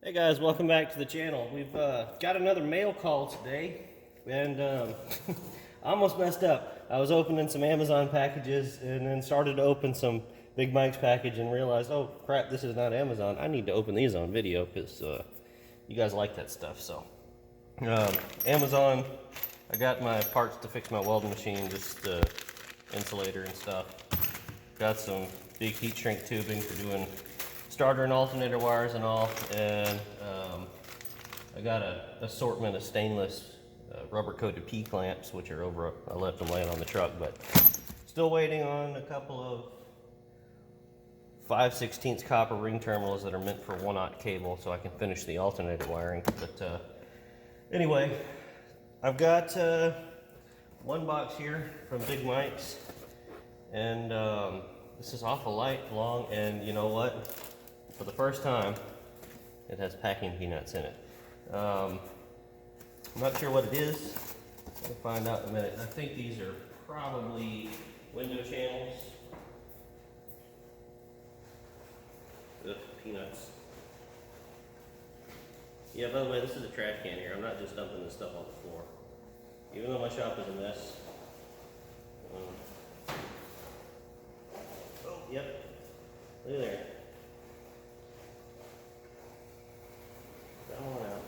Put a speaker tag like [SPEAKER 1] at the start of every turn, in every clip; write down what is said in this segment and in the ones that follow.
[SPEAKER 1] Hey guys, welcome back to the channel. We've got another mail call today, and I almost messed up. I was opening some Amazon packages and then started to open some Big Mike's package and realized, oh crap, this is not Amazon. I need to open these on video because you guys like that stuff. So Amazon, I got my parts to fix my welding machine, just insulator and stuff. Got some big heat shrink tubing for doing starter and alternator wires and all, and I got an assortment of stainless rubber coated P clamps, which are over. I left them laying on the truck, but still waiting on a couple of 5/16 copper ring terminals that are meant for 1/0 cable, so I can finish the alternator wiring. But anyway, I've got one box here from Big Mike's, and this is awful light, long, and you know what? For the first time, it has packing peanuts in it. I'm not sure what it is. We'll find out in a minute. I think these are probably window channels. Ugh, peanuts. Yeah, by the way, this is a trash can here. I'm not just dumping this stuff on the floor. Even though my shop is a mess. Oh, yep. Look at there. That one out.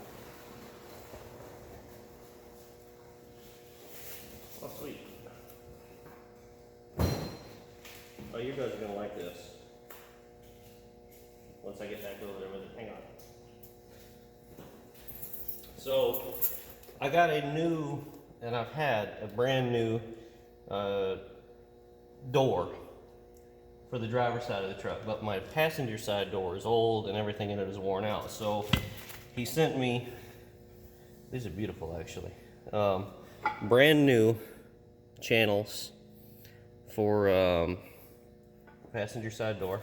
[SPEAKER 1] Oh, sweet. Oh, you guys are going to like this. Once I get back over there with it. Hang on. So, I got a new, and I've had a brand new door for the driver's side of the truck, but my passenger side door is old and everything in it is worn out. So he sent me, these are beautiful actually, brand new channels for passenger side door.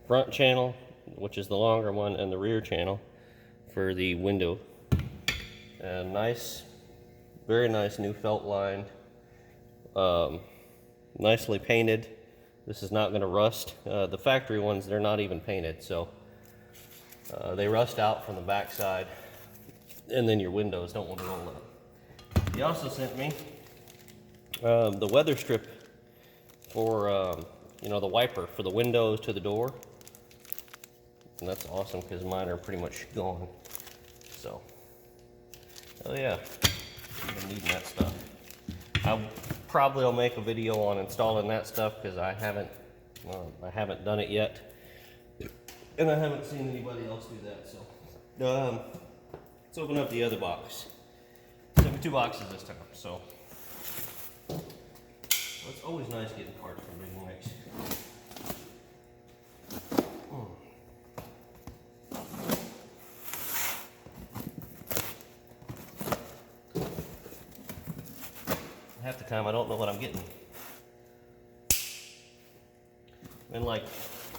[SPEAKER 1] Front channel, which is the longer one, and the rear channel for the window. And nice, very nice new felt lined, nicely painted. This is not going to rust. The factory ones, they're not even painted, so they rust out from the back side, and then your windows don't want to roll up. He also sent me the weather strip for, you know, the wiper for the windows to the door. And that's awesome because mine are pretty much gone. So, oh yeah, I've been needing that stuff. I probably will make a video on installing that stuff because I haven't done it yet, and I haven't seen anybody else do that. So, let's open up the other box. Sent me 2 boxes this time, so it's always nice getting parts from Big Mike's. Half the time I don't know what I'm getting. And like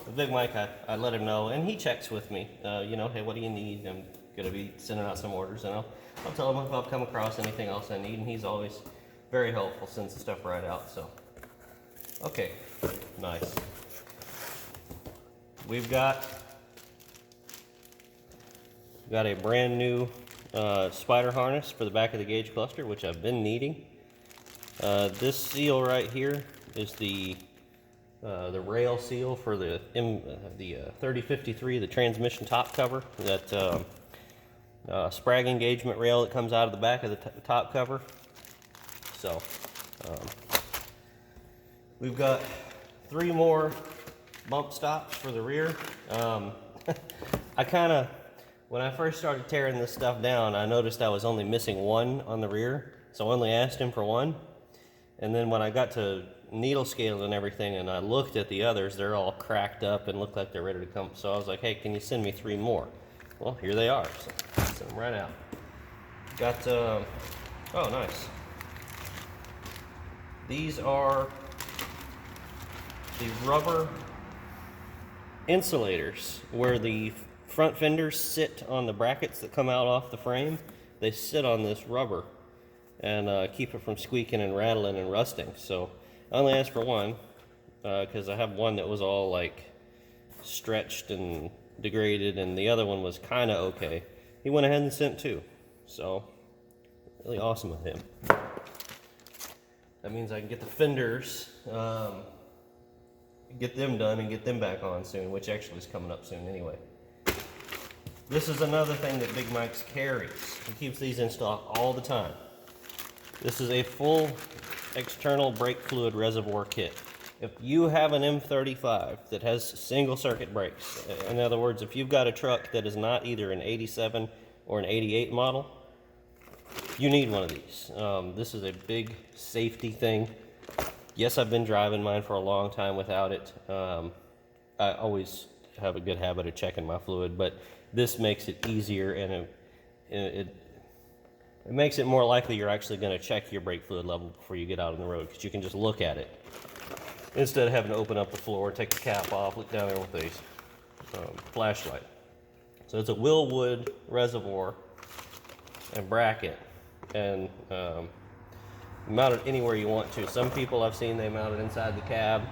[SPEAKER 1] with Big Mike, I let him know, and he checks with me. You know, hey, what do you need? I'm gonna be sending out some orders, and I'll tell him if I've come across anything else I need, and he's always very helpful, sends the stuff right out. So, okay, nice. We've got a brand new spider harness for the back of the gauge cluster, which I've been needing. This seal right here is the rail seal for the 3053, the transmission top cover. That sprag engagement rail that comes out of the back of the top cover. So we've got 3 more bump stops for the rear. When I first started tearing this stuff down, I noticed I was only missing 1 on the rear, so I only asked him for 1. And then when I got to needle scale and everything, and I looked at the others, they're all cracked up and look like they're ready to come. So I was like, hey, can you send me 3 more? Well, here they are. So send them right out. Got, oh, nice. These are the rubber insulators where the front fenders sit on the brackets that come out off the frame. They sit on this rubber and keep it from squeaking and rattling and rusting. So I only asked for 1 because I have one that was all like stretched and degraded and the other one was kind of okay, he went ahead and sent 2. So, really awesome of him. That means I can get the fenders, get them done and get them back on soon, which actually is coming up soon anyway. This is another thing that Big Mike's carries. He keeps these in stock all the time. This is a full external brake fluid reservoir kit. If you have an M35 that has single circuit brakes, in other words, if you've got a truck that is not either an 87 or an 88 model, you need one of these. This is a big safety thing. Yes, I've been driving mine for a long time without it. I always have a good habit of checking my fluid, but this makes it easier, and it makes it more likely you're actually going to check your brake fluid level before you get out on the road, because you can just look at it instead of having to open up the floor, take the cap off, look down there with a flashlight. So it's a Willwood reservoir and bracket, and mount it anywhere you want to. Some people I've seen, they mount it inside the cab,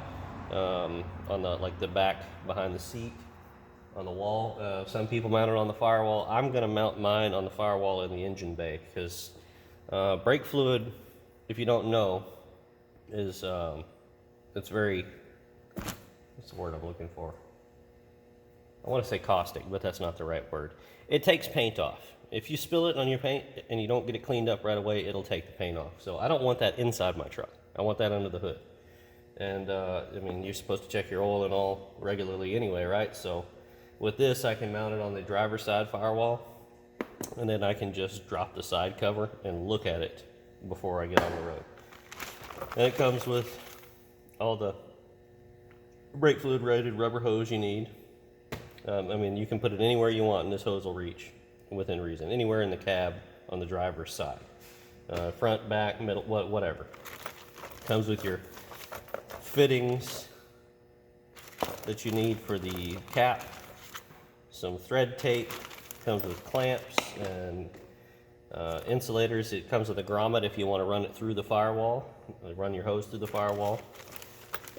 [SPEAKER 1] on the back behind the seat, on the wall. Some people mount it on the firewall. I'm going to mount mine on the firewall in the engine bay, because brake fluid, if you don't know, is it's very, what's the word I'm looking for? I want to say caustic, but that's not the right word. It takes paint off. If you spill it on your paint and you don't get it cleaned up right away, it'll take the paint off. So I don't want that inside my truck. I want that under the hood. And I mean, you're supposed to check your oil and all regularly anyway, right? So with this, I can mount it on the driver's side firewall, and then I can just drop the side cover and look at it before I get on the road. And it comes with all the brake fluid rated rubber hose you need. I mean, you can put it anywhere you want, and this hose will reach within reason. Anywhere in the cab on the driver's side. Front, back, middle, whatever. Comes with your fittings that you need for the cap, some thread tape, comes with clamps and insulators. It comes with a grommet if you want to run it through the firewall, run your hose through the firewall.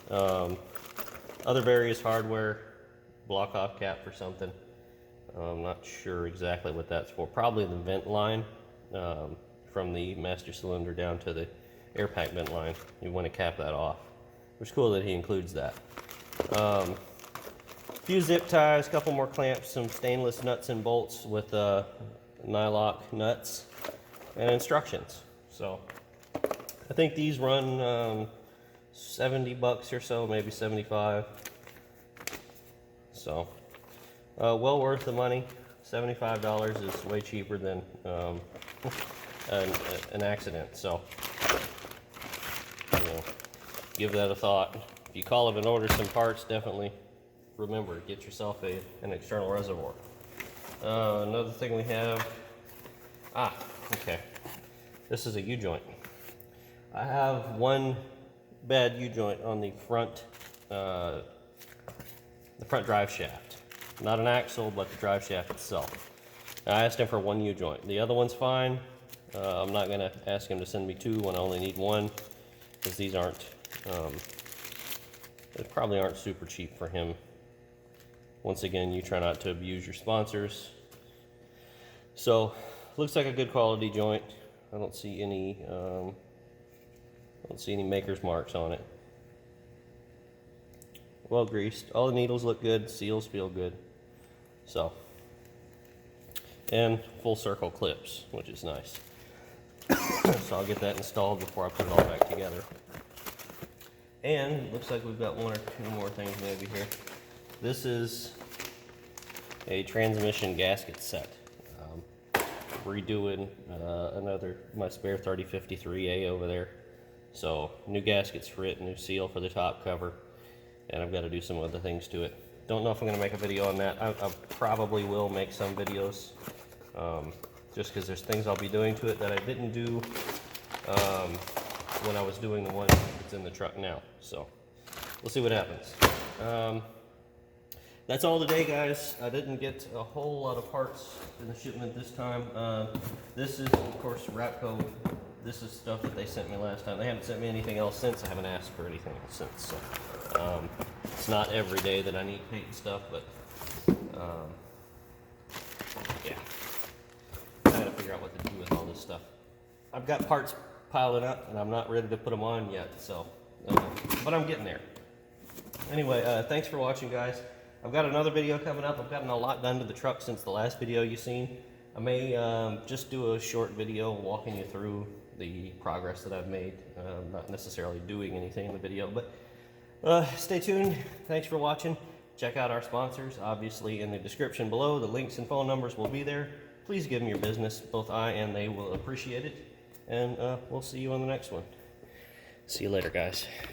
[SPEAKER 1] Other various hardware, block off cap for something. I'm not sure exactly what that's for. Probably the vent line, from the master cylinder down to the air pack vent line. You want to cap that off. It's cool that he includes that. A few zip ties, a couple more clamps, some stainless nuts and bolts with nylock nuts, and instructions. So I think these run 70 bucks or so, maybe 75. So well worth the money. $75 is way cheaper than an accident. So, you know, give that a thought. If you call up and order some parts, definitely remember, get yourself an external reservoir. Another thing we have, okay, this is a U-joint. I have one bad U-joint on the front drive shaft. Not an axle, but the drive shaft itself. I asked him for one U-joint. The other one's fine. I'm not going to ask him to send me 2 when I only need 1, because these aren't, they probably aren't super cheap for him. Once again, you try not to abuse your sponsors. So, looks like a good quality joint. I don't see any maker's marks on it. Well greased. All the needles look good. Seals feel good. So, and full circle clips, which is nice. So I'll get that installed before I put it all back together. And looks like we've got 1 or 2 more things maybe here. This is a transmission gasket set. Redoing my spare 3053A over there. So new gaskets for it, new seal for the top cover, and I've got to do some other things to it. Don't know if I'm going to make a video on that. I probably will make some videos, just because there's things I'll be doing to it that I didn't do when I was doing the one that's in the truck now. So we'll see what happens. That's all today, guys. I didn't get a whole lot of parts in the shipment this time. This is, of course, wrap code. This is stuff that they sent me last time. They haven't sent me anything else since. I haven't asked for anything else since. So, it's not every day that I need paint and stuff, but Yeah, I gotta figure out what to do with all this stuff. I've got parts piling up, and I'm not ready to put them on yet, so, but I'm getting there. Anyway, thanks for watching, guys. I've got another video coming up. I've gotten a lot done to the truck since the last video you've seen. I may just do a short video walking you through the progress that I've made. Not necessarily doing anything in the video, but stay tuned. Thanks for watching. Check out our sponsors, obviously in the description below. The links and phone numbers will be there. Please give them your business. Both I and they will appreciate it. And we'll see you on the next one. See you later, guys.